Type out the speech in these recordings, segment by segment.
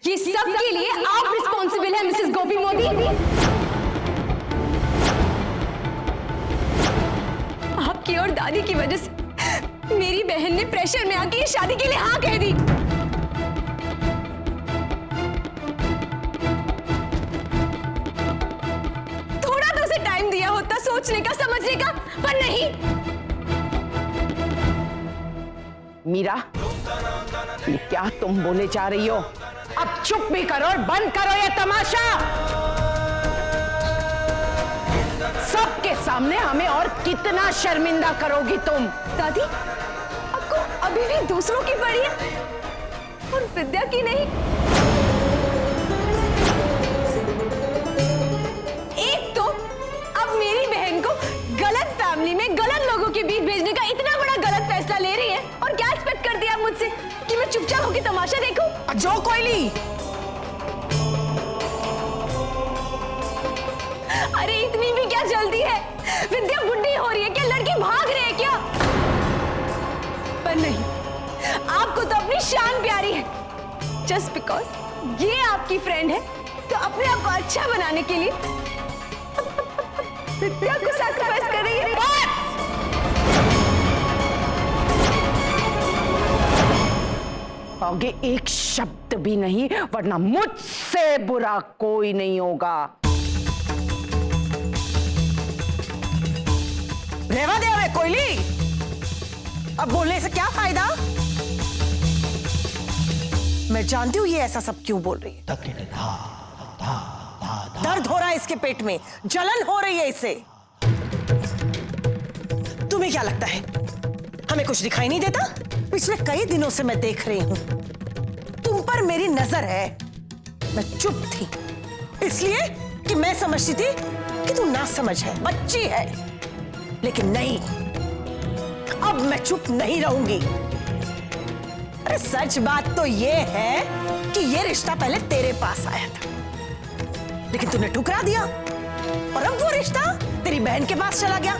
ये सब के लिए आप रिस्पॉन्सिबल है मिसेस गोपी मोदी। आपकी और दादी की वजह से मेरी बहन ने प्रेशर में आके ये शादी के लिए हाँ कह दी। थोड़ा तो उसे टाइम दिया होता सोचने का, समझने का, पर नहीं। मीरा, ये क्या तुम बोले जा रही हो? अब चुप भी करो और बंद करो ये तमाशा। सबके सामने हमें और कितना शर्मिंदा करोगी तुम? दादी, आपको अभी भी दूसरों की पड़ी है और विद्या की नहीं। एक तो अब मेरी बहन को गलत फैमिली में गलत लोगों के बीच भेजने का इतना बड़ा गलत फैसला ले रही है, और क्या एक्सपेक्ट करती है आप मुझसे कि मैं चुपचाप होकर तमाशा देखूं? जो कोयली, अरे इतनी भी क्या जल्दी है? विद्या बुढ़ी हो रही है क्या? लड़की भाग रही है क्या? पर नहीं, आपको तो अपनी शान प्यारी है। जस्ट बिकॉज ये आपकी फ्रेंड है तो अपने आप को अच्छा बनाने के लिए विद्या को सैक्रिफाइस कर रही है। आगे एक शब्द भी नहीं, वरना मुझसे बुरा कोई नहीं होगा। रहवा दे हमें कोयली, अब बोलने से क्या फायदा? मैं जानती हूँ ये ऐसा सब क्यों बोल रही है। दर्द हो रहा है इसके पेट में, जलन हो रही है इसे। तुम्हें क्या लगता है हमें कुछ दिखाई नहीं देता? पिछले कई दिनों से मैं देख रही हूं, तुम पर मेरी नजर है। मैं चुप थी इसलिए कि मैं समझती थी कि तू ना समझ है, बच्ची है, लेकिन नहीं, अब मैं चुप नहीं रहूंगी। अरे सच बात तो ये है कि ये रिश्ता पहले तेरे पास आया था, लेकिन तूने ठुकरा दिया, और अब वो रिश्ता तेरी बहन के पास चला गया,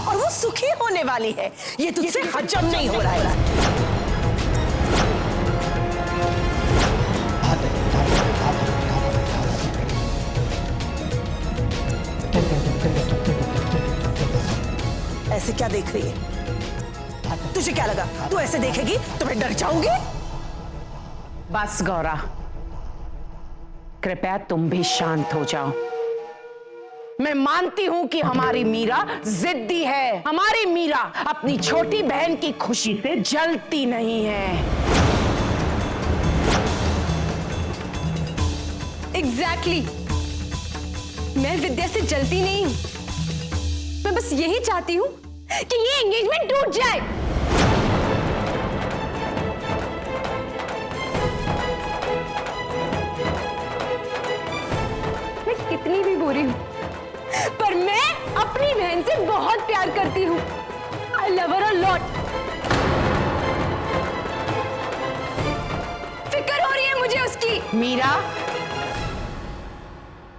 और वो सुखी होने वाली है। ये तुझसे हजम नहीं हो रहा है। ऐसे क्या देख रही है? तुझे क्या लगा तू ऐसे देखेगी तो मैं डर जाऊंगी? बस गौरा, कृपया तुम भी शांत हो जाओ। मैं मानती हूं कि हमारी मीरा जिद्दी है। हमारी मीरा अपनी छोटी बहन की खुशी से जलती नहीं है। एग्जैक्टली, मैं विद्या से जलती नहीं हूं। मैं बस यही चाहती हूं कि ये एंगेजमेंट टूट जाए। मैं कितनी भी बुरी हूं, पर मैं अपनी बहन से बहुत प्यार करती हूं। I love her a lot। फिक्र हो रही है मुझे उसकी। मीरा,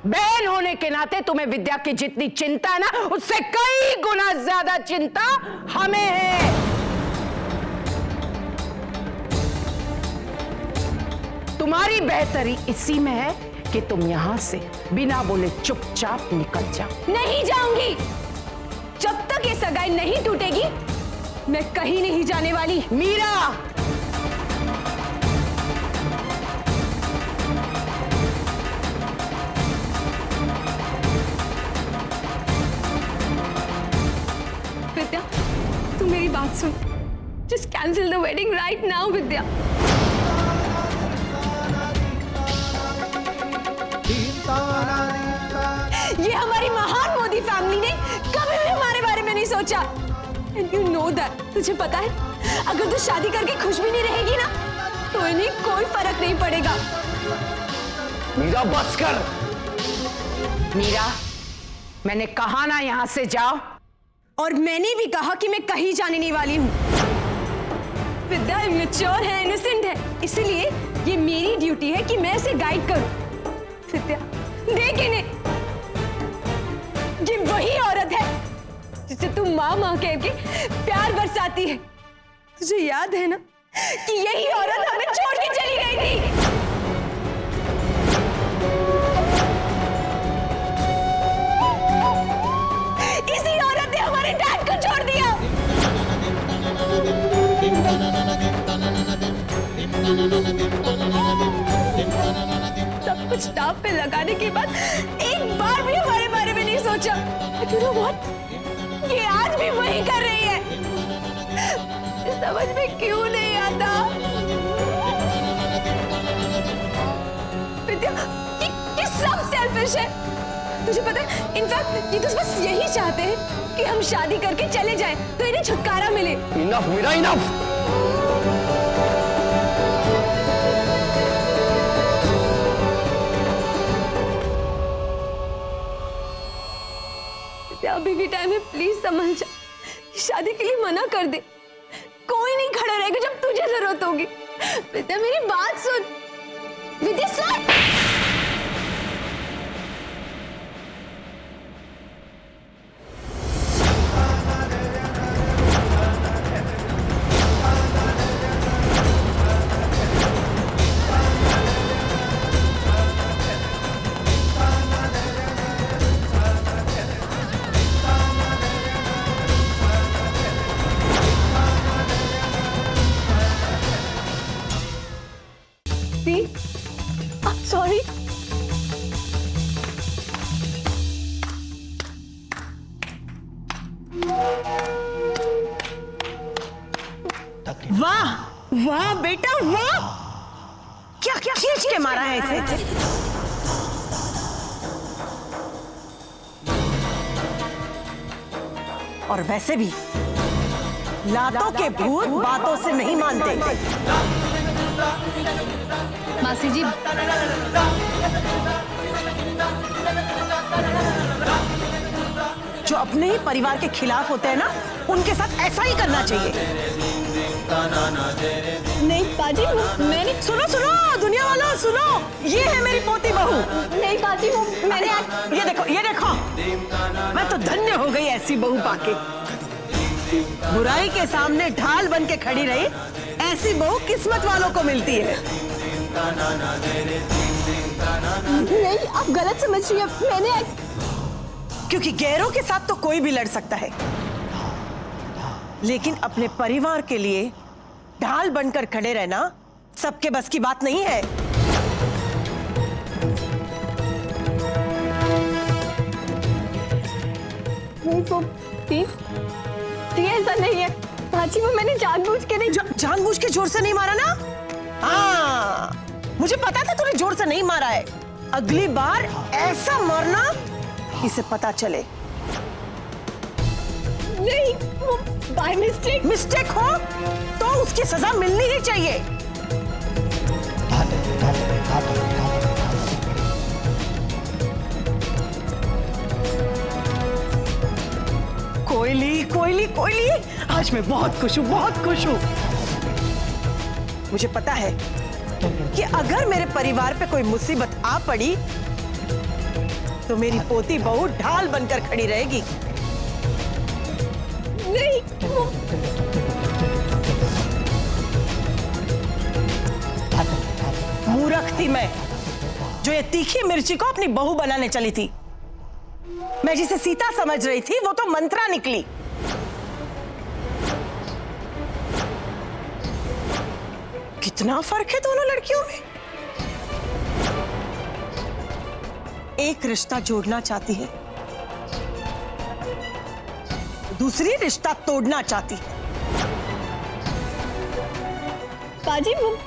बहन होने के नाते तुम्हें विद्या की जितनी चिंता है ना, उससे कई गुना ज्यादा चिंता हमें है। तुम्हारी बेहतरी इसी में है कि तुम यहां से बिना बोले चुपचाप निकल जाओ। नहीं जाऊंगी। जब तक ये सगाई नहीं टूटेगी मैं कहीं नहीं जाने वाली। मीरा, विद्या, तू मेरी बात सुन। Just cancel the wedding right now Vidya. ये हमारी महान मोदी फैमिली ने कभी भी हमारे बारे में नहीं सोचा। And you know that. तुझे पता है, अगर तू शादी करके खुश भी नहीं रहेगी ना, तो इन्हें कोई फर्क नहीं पड़ेगा। मीरा बस कर। मीरा, मैंने कहा ना यहां से जाओ। और मैंने भी कहा कि मैं कहीं जाने नहीं वाली हूँ। विद्या इमेच्योर है, इनोसेंट है, इसलिए ये मेरी ड्यूटी है कि मैं इसे गाइड करूं। विद्या, देख इन्हें, ये वही औरत है जिसे तू माँ माँ कह के प्यार बरसाती है। तुझे याद है ना कि यही औरत हमें छोड़ के चली गई थी। इसी औरत ने हमारे डैड को छोड़ दिया। सब कुछ दांव पे लगाने के बाद एक बार भी हमारे बारे में नहीं सोचा। You know what? ये आज भी वही कर रही है। समझ में क्यों नहीं आता विद्या, ये सब सेल्फिश है। तुझे पता है, इनफैक्ट ये तो बस यही चाहते हैं कि हम शादी करके चले जाएं, तो इन्हें छुटकारा मिले। Enough Meera, enough. अभी भी टाइम है, प्लीज समझ जा। शादी के लिए मना कर दे। कोई नहीं खड़ा रहेगा जब तुझे जरूरत होगी। विद्या मेरी बात सुन। विद्या सुन। सॉरी। वाह वाह बेटा वाह, क्या क्या खींच के मारा है इसे। और वैसे भी लातों के भूत बातों से नहीं मानते। मासी जी, जो अपने ही परिवार के खिलाफ होते हैं ना, उनके साथ ऐसा ही करना चाहिए। नहीं पाजी, मैंने सुनो सुनो दुनिया वालों सुनो, ये है मेरी पोती बहू। नहीं पाजी, मैंने ये देखो ये देखो, मैं तो धन्य हो गई ऐसी बहू पाके। बुराई के सामने ढाल बन के खड़ी रही, ऐसी बहू किस्मत वालों को मिलती है। नहीं, आप गलत समझ रही हैं। मैंने क्योंकि गैरों के साथ तो कोई भी लड़ सकता है, लेकिन अपने परिवार के लिए ढाल बनकर खड़े रहना सबके बस की बात नहीं है। नहीं वो ऐसा नहीं है भाजी, वो मैंने जानबूझ के नहीं। जानबूझ के जोर से नहीं मारा ना? हाँ, मुझे पता था तूने जोर से नहीं मारा है। अगली बार ऐसा मारना इसे पता चले। नहीं, वो बाय मिस्टेक। मिस्टेक हो तो उसकी सजा मिलनी ही चाहिए। कोयली कोयली कोयली, आज मैं बहुत खुश हूँ, बहुत खुश हूँ। मुझे पता है कि अगर मेरे परिवार पे कोई मुसीबत आ पड़ी तो मेरी पोती बहू ढाल बनकर खड़ी रहेगी। नहीं, मूर्ख थी मैं, जो ये तीखी मिर्ची को अपनी बहू बनाने चली थी। मैं जिसे सीता समझ रही थी वो तो मंत्रा निकली। कितना फर्क है दोनों लड़कियों में। एक रिश्ता जोड़ना चाहती है, दूसरी रिश्ता तोड़ना चाहती है। पाजी वो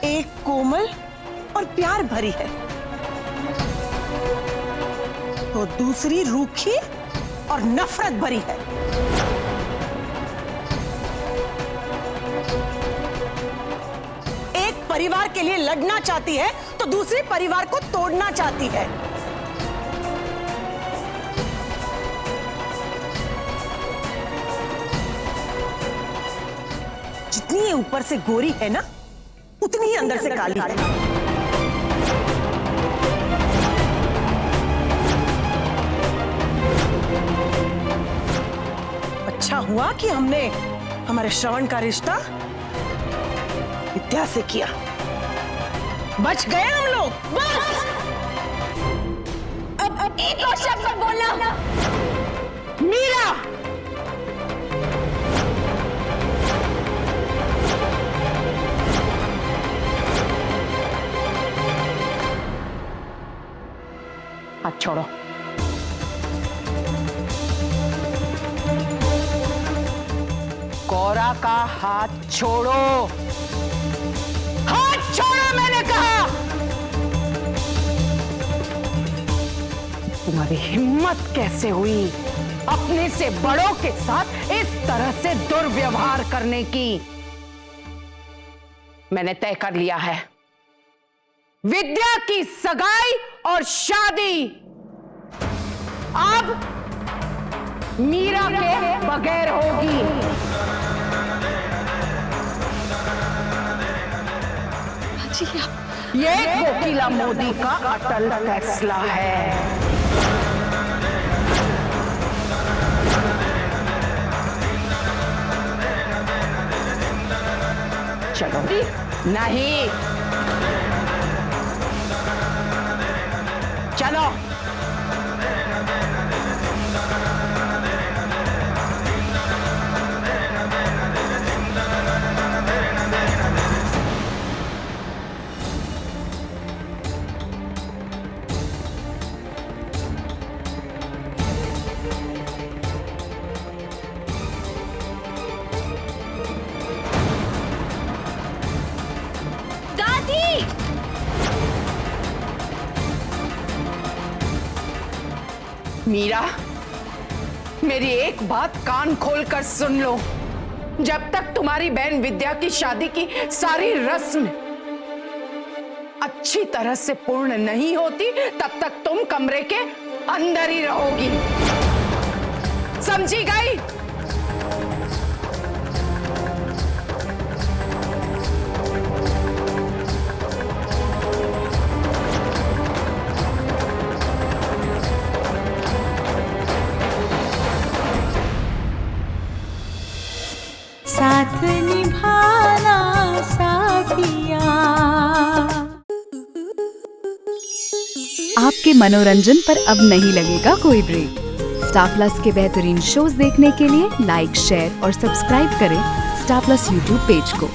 एक कोमल और प्यार भरी है, तो दूसरी रूखी और नफरत भरी है। एक परिवार के लिए लड़ना चाहती है तो दूसरे परिवार को तोड़ना चाहती है। जितनी ये ऊपर से गोरी है ना, उतनी ही अंदर से काली है। अच्छा हुआ कि हमने हमारे श्रवण का रिश्ता विद्या से किया। बच गए हम लोग। बस अब एक और शब्द मत बोलना। मीरा, हाथ छोड़ो। गौरा का हाथ छोड़ो, हाथ छोड़ो मैंने कहा। तुम्हारी हिम्मत कैसे हुई अपने से बड़ों के साथ इस तरह से दुर्व्यवहार करने की? मैंने तय कर लिया है, विद्या की सगाई और शादी अब मीरा के बगैर होगी। ये कोकिला मोदी का अटल फैसला है। चलो। नहीं, चलो। दादी, मीरा, मेरी एक बात कान खोलकर सुन लो। जब तक तुम्हारी बहन विद्या की शादी की सारी रस्म अच्छी तरह से पूर्ण नहीं होती, तब तक तुम कमरे के अंदर ही रहोगी। समझी गई? साथ निभाना साथिया। आपके मनोरंजन पर अब नहीं लगेगा कोई ब्रेक। स्टार प्लस के बेहतरीन शोज देखने के लिए लाइक, शेयर और सब्सक्राइब करें स्टार प्लस यूट्यूब पेज को।